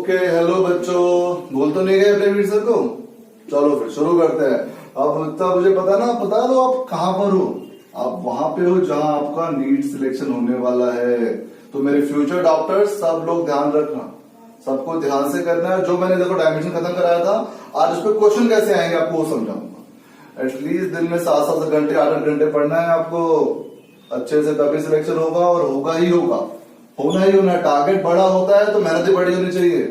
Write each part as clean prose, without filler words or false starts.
Okay hello बच्चों, बोल तो नहीं गए अपने वीर सर को? चलो फिर शुरू करते हैं। अब इतना मुझे पता ना, बता दो आप कहाँ पर हो। आप वहां पे हो जहां आपका नीट सिलेक्शन होने वाला है। तो मेरे फ्यूचर डॉक्टर्स सब लोग ध्यान रखना, सबको ध्यान से करना है। जो मैंने देखो डायमेंशन खत्म कराया था, आज उस पर क्वेश्चन कैसे आएंगे आपको वो समझाऊंगा। एटलीस्ट दिन में 7-7 घंटे 8-8 घंटे पढ़ना है आपको अच्छे से, तभी सिलेक्शन होगा और होगा ही होगा, होना ही होना। टारगेट बड़ा होता है तो मेहनत भी बड़ी होनी चाहिए,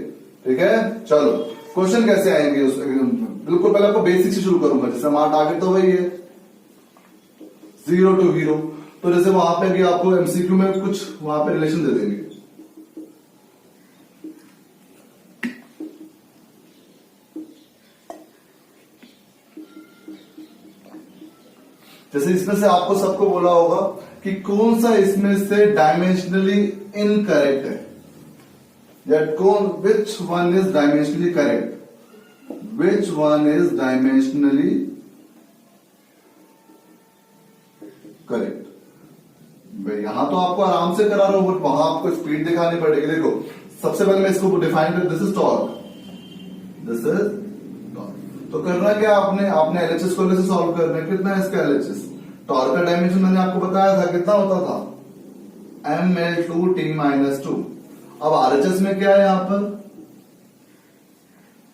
ठीक है। चलो क्वेश्चन कैसे आएंगे उस बिल्कुल पहले आपको बेसिक से शुरू करूंगा। जैसे हमारा टारगेट तो वही है 0 to हीरो, तो जैसे वहां पे भी आपको एमसीक्यू में कुछ वहां पे रिलेशन दे देंगे। जैसे इसमें से आपको सबको बोला होगा कि कौन सा इसमें से डायमेंशनली इनकरेक्ट है, दैट कौन which one is dimensionally correct, which one is dimensionally correct. यहां तो आपको आराम से करा रहा हूं, बट वहां आपको स्पीड दिखानी पड़ेगी। देखो सबसे पहले मैं इसको डिफाइन कर, this is torque, this is torque. तो करना क्या आपने एलएचएस को कैसे सॉल्व करना है। कितना है इसका एलएचएस? टॉर्क का डायमेंशन मैंने आपको बताया था, कितना होता था ml2t-2। अब आरएचएस में क्या है, यहां पर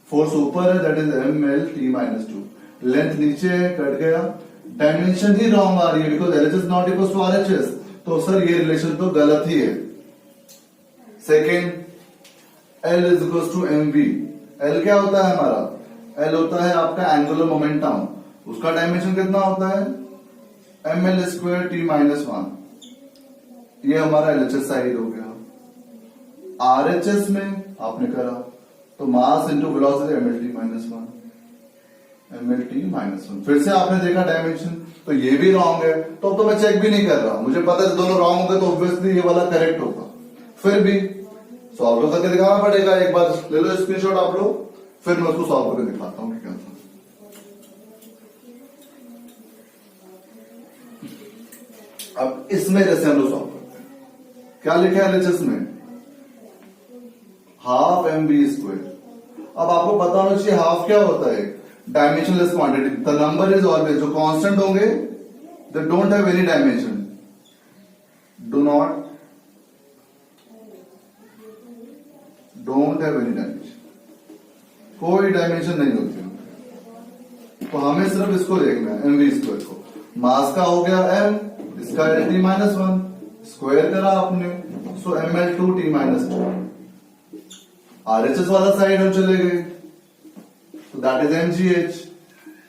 फोर्स ऊपर है, दैट इज mlt-2। लेंथ नीचे है, कट गया। डायमेंशन ही रॉन्ग आ रही है because LHS not equal to RHS, तो सर ये रिलेशन तो गलत ही है। Second, L is equal to mv। L क्या होता है हमारा? L होता है आपका एंगुलर मोमेंटम, उसका डायमेंशन कितना होता है ml2t-1। ये हमारा एलएचएस साइड हो गया। आरएचएस में आपने करा तो mass into velocity mlt-1, mlt-1। फिर से आपने देखा डायमेंशन, तो ये भी रॉन्ग है। तो अब तो मैं चेक भी नहीं कर रहा, मुझे पता है दोनों रॉन्ग होंगे तो ऑब्वियसली ये वाला करेक्ट होगा। फिर भी सॉल्व करके दिखाना पड़ेगा। एक बार ले लो स्क्रीनशॉट आप लोग, फिर मैं उसको सॉल्व करके दिखाता हूं कि क्या था। अब इसमें जैसे हम लोग सॉल्व करते हैं, क्या लिखा है एलएचएस में? Half mv²। अब आपको पता होना चाहिए हाफ क्या होता है, dimensionless quantity. The number is always, जो कांस्टेंट होंगे they don't have any dimension, don't have any dimension, कोई डायमेंशन नहीं होती है। तो हमें सिर्फ इसको देखना है mv² को। मास का हो गया m, इसका lt-1, स्क्वायर करा आपने, सो ml2t-2। आरएचएस वाला साइड हम चले गए, तो दैट इज mgh।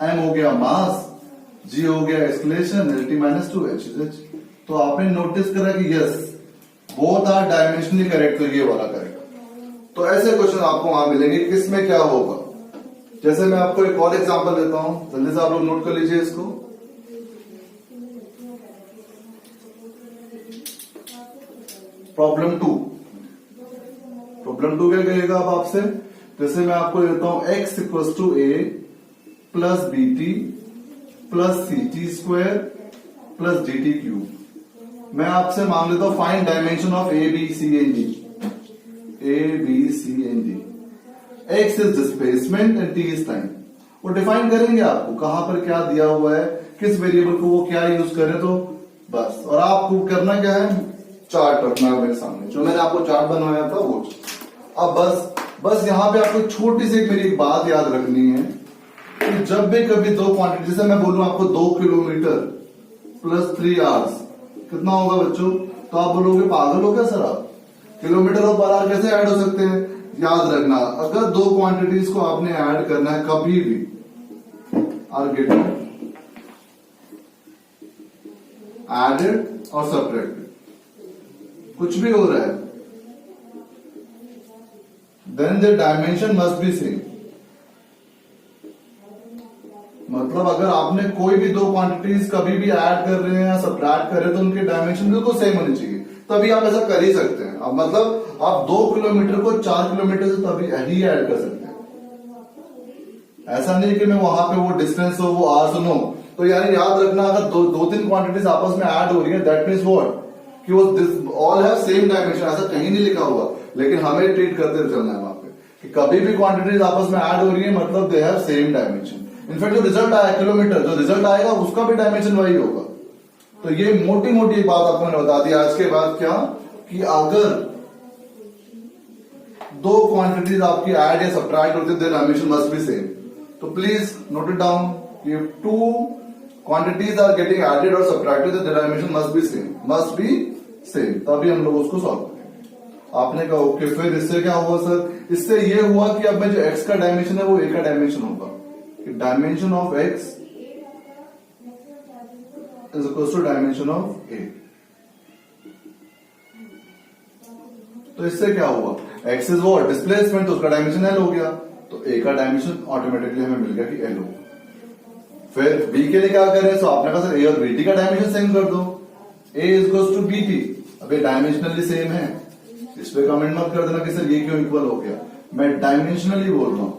m हो गया मास, g हो गया एक्सलेशन, lt-2 h। तो आपने नोटिस करा कि yes both are dimensionally correct, तो ये वाला करेक्ट। तो ऐसे क्वेश्चन आपको वहां मिलेंगे, किसमें क्या होगा। जैसे मैं आपको एक और एग्जांपल देता हूं, जल्दी से आप लोग नोट कर लीजिए इसको। प्रॉब्लम 2 क्या कहेगा अब आपसे? जैसे मैं आपको देता हूं x equal to a plus bt plus ct² plus dt³। मैं आपसे मांग लेता हूं find dimension of a b c and d। x is displacement and t is time. वो डिफाइन करेंगे आपको कहां पर क्या दिया हुआ है, किस वेरिएबल को वो क्या यूज करे, तो बस। और आपको करना क्या है, चार्ट रखना है मेरे सामने, जो मैंने आपको चार्ट बनवाया था वो। अब बस यहां पे आपको छोटी सी मेरी एक बात याद रखनी है कि जब भी कभी दो क्वांटिटी, जैसे मैं बोलूं आपको 2 किलोमीटर प्लस 3 आवर्स कितना होगा बच्चों, तो आप बोलोगे पागल हो क्या सर आप, किलोमीटर और पर आवर कैसे ऐड हो सकते हैं। याद रखना, अगर दो क्वांटिटीज को आपने ऐड करना है कभी भी, आर गेटिंग एडेड और सब्ट्रैक्टेड, कुछ भी हो रहा है, then the dimension must be same. मतलब अगर आपने कोई भी दो क्वांटिटीज कभी भी ऐड कर रहे हैं या सब्ट्रैक्ट कर रहे हैं, तो उनके डायमेंशन बिल्कुल सेम होनी चाहिए, तभी आप ऐसा कर ही सकते हैं। अब मतलब आप 2 किलोमीटर को 4 किलोमीटर से तभी ही ऐड कर सकते हैं। ऐसा नहीं कि मैं वहां पे वो डिस्टेंस हो, वो आर सुनो। तो यानी याद रखना, अगर दो तीन क्वांटिटीज आपस में ऐड हो रही है, दैट मीन्स व्हाट कि वो ऑल हैव सेम डायमेंशन, ऐसा कहीं नहीं लिखा हुआ, लेकिन हमें ट्रीट करते चलना है वहां पे। कि कभी भी क्वांटिटीज आपस में ऐड हो रही है मतलब they have same dimension. In fact जो रिजल्ट आया किलोमीटर, जो रिजल्ट आएगा उसका भी डायमेंशन वही होगा। तो ये मोटी मोटी एक बात आपको मैंने बता दी आज के बाद, क्या कि अगर दो क्वांटिटीज आपकी ऐड या सब्ट्रैक्ट होती है then dimension must be same. तो please note it down, if two quantities are getting added और subtracted the dimension must be same, must be same, तभी हम लोग उसको सॉल्व करेंगे। आपने कहा ओके, फिर इससे क्या हुआ सर? इससे ये हुआ कि अब में जो x का डायमेंशन है वो a का डायमेंशन होगा, कि dimension of x is equal to dimension of a। तो इससे क्या हुआ, x इज वो डिस्प्लेसमेंट, तो उसका डायमेंशन l हो गया, तो a का डायमेंशन ऑटोमेटिकली हमें मिल गया कि l होगा। फिर b के लिए क्या करें, तो आपने कहा सर a और bt का डायमेंशन सेम कर दो, a is equal to bt। अब ये डायमेंशनली सेम है, इस पे कमेंट मत कर देना कि सर ये क्यों इक्वल हो गया, मैं डायमेंशनली बोल रहा हूं,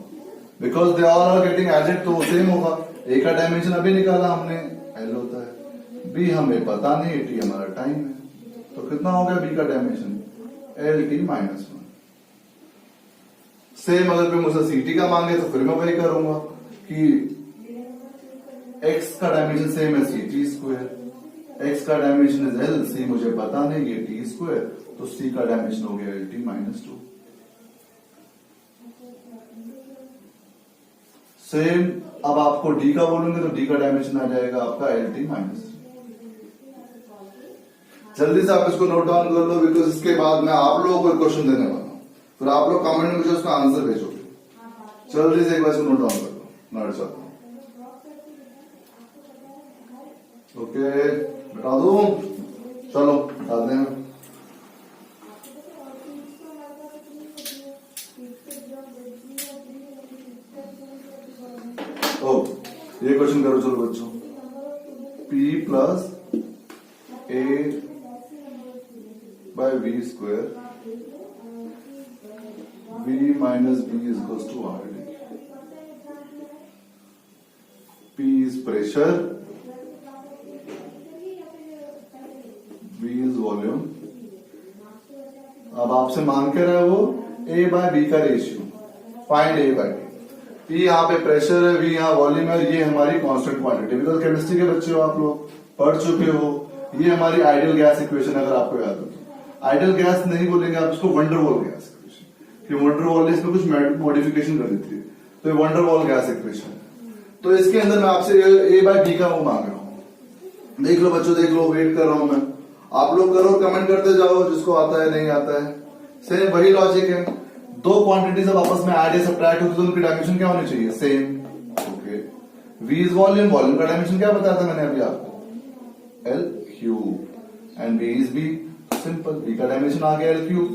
because they all are getting added, तो सेम होगा। a का डायमेंशन अभी निकाला हमने, l होता है, b हमें पता नहीं, t हमारा टाइम है, तो कितना हो गया b का डायमेंशन, lt माइनस 1। सेम अगर कोई मुझसे ct का मांगे तो फिर मैं वही करूंगा कि x का डायमेंशन सेम है ct स्क्वायर, x का डायमेंशन इज l, c मुझे पता नहीं ये t स्क्वायर, तो c का डायमेंशन हो गया lt माइनस 2। सेम अब आपको d का बोलूंगे तो d का डायमेंशन आ जाएगा आपका lt माइनस 3। जल्दी से आप इसको नोट डाउन कर लो, बिकॉज इसके बाद मैं आप लोगों को क्वेश्चन देने वाला हूं, फिर आप लोग कमेंट में मुझे उसका आंसर भेजोगे। जल्दी से एक बार इसको नोट डाउन कर लो, मैं हट जाता हूं। ओके बता दू, चलो बताते हैं। ओ ये क्वेश्चन करो चलो बच्चों, p plus a by v square v minus b is equal to r d। p is pressure, v is volume. अब आपसे मांग के रहे वो a बाय b का ratio, find a by b। p यहाँ पे प्रेशर है, v यहाँ वॉल्यूम है, और ये हमारी कांस्टेंट क्वांटिटी, बिकॉज केमिस्ट्री के बच्चे हो आप लोग, पढ़ चुके हो। ये हमारी आइडियल गैस इक्वेशन, अगर आपको याद हो तो। आइडियल गैस नहीं बोलेंगे आप इसको, वंडर वॉल गैस इक्वेशन, कि वंडर वॉल ने इसमें कुछ मॉडिफिकेशन कर दी थी, तो ये वंडर वॉल गैस इक्वेशन। तो इसके अंदर मैं आपसे a बाय b का वो मांग रहा हूं। देख लो बच्चों, देख लो, वेट कर रहा हूं मैं, आप लोग करो, कमेंट करते जाओ, जिसको आता है नहीं आता है। सेम वही लॉजिक है, दो क्वांटिटीज अब आपस में ऐड या सब्ट्रैक्ट होती है तो उनकी डायमेंशन क्या होनी चाहिए, same. Okay, v is volume, volume का डायमेंशन क्या बताया था मैंने अभी आपको, l cube, and v is b, simple, v का डायमेंशन आ गया l क्यूब,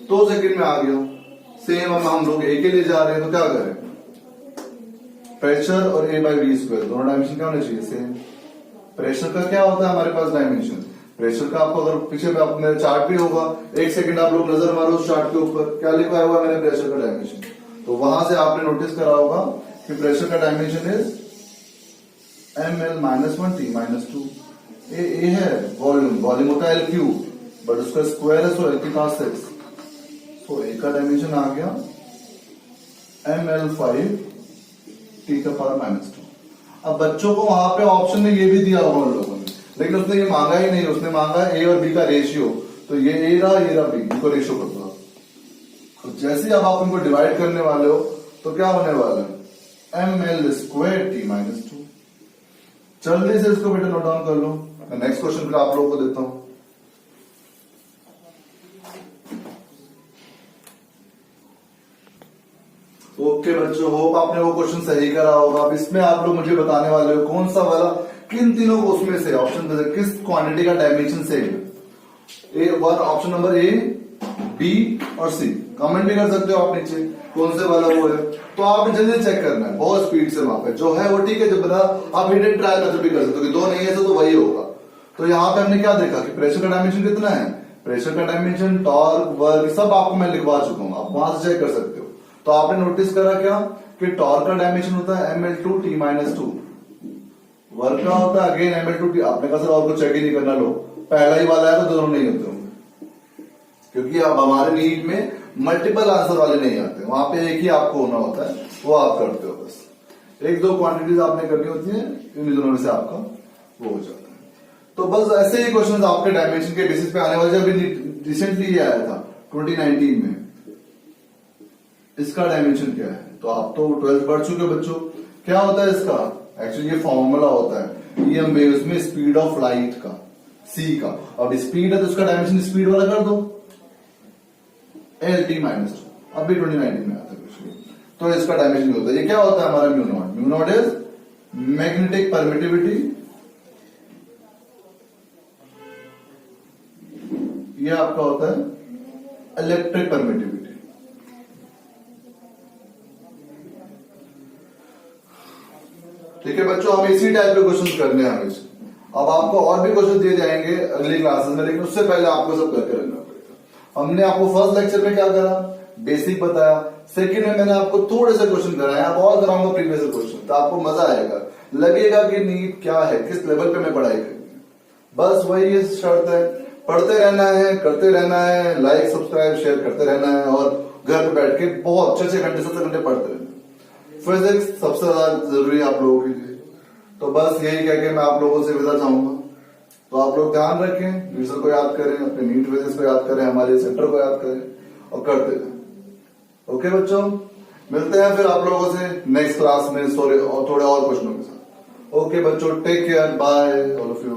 2 सेकंड में आ गया। सेम हम लोग a के लिए जा रहे हैं, तो क्या करें, प्रेशर और a बाई वी स्क्वायर दोनों डायमेंशन क्या होने चाहिए, सेम। प्रेशर का क्या होता है हमारे पास डायमेंशन, प्रेशर का आपको अगर पीछे में अपने चार्ट भी होगा, एक सेकंड आप लोग नजर मारो उस चार्ट के ऊपर, क्या लिखा हुआ है मैंने प्रेशर का डायमेंशन, तो वहां से आपने नोटिस करा होगा कि प्रेशर का dimension is ml minus 1 t minus 2। ए है वॉल्यूम, वॉल्यूम होता है l क्यूब, बट उसका स्क्वायर है, सो l की पास 6, सो a का डायमेंशन आ गया ml5 t का पावर माइनस 2। अब बच्चों को वहां पे ऑप्शन में ये भी दिया होगा उन लोगों ने, लेकिन उसने ये मांगा ही नहीं, उसने मांगा a और b का रेशियो, तो ये a रहा, ये रहा b, इनको रेशियो कर दो। तो जैसे ही अब आप उनको डिवाइड करने वाले हो तो क्या होने वाला है, ml स्क्वायर t माइनस 2। जल्दी से इसको बेटा नोट डाउन कर लो, मैं नेक्स्ट क्वेश्चन फिर आप लोगों को देता हूं। ओके बच्चों, होप आपने वो क्वेश्चन सही करा होगा। अब इसमें आप लोग मुझे बताने वाले हो कौन सा वाला, किन तीनों को उसमें से ऑप्शन में से किस क्वांटिटी का डायमेंशन सेम है। ऑप्शन नंबर ए, बी और सी, कमेंट भी कर सकते हो आप नीचे कौन से वाला वो है, तो आप जल्दी चेक करना है, बहुत स्पीड से वहां पे जो है वो ठीक है, जो बता आप हिडन ट्रायल मेथड भी कर सकते हो कि दो नहीं है तो वही होगा। तो यहाँ पे हमने क्या देखा कि प्रेशर का डायमेंशन कितना है, प्रेशर का डायमेंशन, टॉर्क, वर्क, सब आपको मैं लिखवा चुका हूँ, आप वहां से चेक कर सकते हो। तो आपने नोटिस करा क्या कि टॉर्क का डायमेंशन होता है ml2 t माइनस 2, वर्क का होता है अगेन ml2 t। आपने कहा सर और कुछ चेक ही नहीं करना, लो पहला ही वाला है तो दोनों नहीं होते होंगे, क्योंकि अब हमारे नीट में मल्टीपल आंसर वाले नहीं आते, वहां पे एक ही आपको होना होता है, वो आप करते हो बस। एक दो क्वांटिटीज आपने करनी होती है, इन दोनों में से आपका वो हो जाता है। तो बस ऐसे ही क्वेश्चन आपके डायमेंशन के बेसिस पे आने वाले। जब रिसेंटली ये आया था 2019 में, इसका डायमेंशन क्या है, तो आप तो 12th पढ़ चुके हो बच्चों। क्या होता है इसका, एक्चुअली ये फॉर्मूला होता है ईएम वेव्स में स्पीड ऑफ लाइट का, सी का। अब स्पीड है तो उसका डायमेंशन स्पीड वाला कर दो, LT माइनस 2। अभी 2019 में आता है कुछ भी, तो इसका डायमेंशन होता है। ये क्या होता है हमारा mu naught. Mu naught is magnetic permittivity, ये आपका होता है इलेक्ट्रिक परमिटिविटी। ठीक है बच्चों, हम इसी टाइप के क्वेश्चन करने हैं हमेशा। अब आपको और भी क्वेश्चन दिए जाएंगे अगली क्लासेस में, लेकिन उससे पहले आपको सब करके रखना पड़ेगा। हमने आपको फर्स्ट लेक्चर में क्या करा, बेसिक बताया। सेकंड में मैंने आपको थोड़े से क्वेश्चन कराए, आप और कराऊंगा प्रीवियस क्वेश्चन, तो आपको मजा आएगा, लगेगा कि नीट क्या है, किस लेवल पे मैं पढ़ाई करूंगी। बस वही शर्त है, पढ़ते रहना है, करते रहना है, लाइक सब्सक्राइब शेयर करते रहना है, और घर पे बैठ के बहुत 6-6 घंटे 7 घंटे पढ़ते रहना है। फिजिक्स सबसे ज्यादा जरूरी है आप लोगों के लिए। तो बस यही कह के मैं आप लोगों से विदा चाहूंगा। तो आप लोग ध्यान रखें, यूजर को याद करें, अपने नीट फिजिक्स को याद करें, हमारे सेंटर को याद करें और करते रहें। ओके बच्चों, मिलते हैं फिर आप लोगों से नेक्स्ट क्लास में थोड़े और क्वेश्चनों के साथ। ओके बच्चों, take care, bye all of you.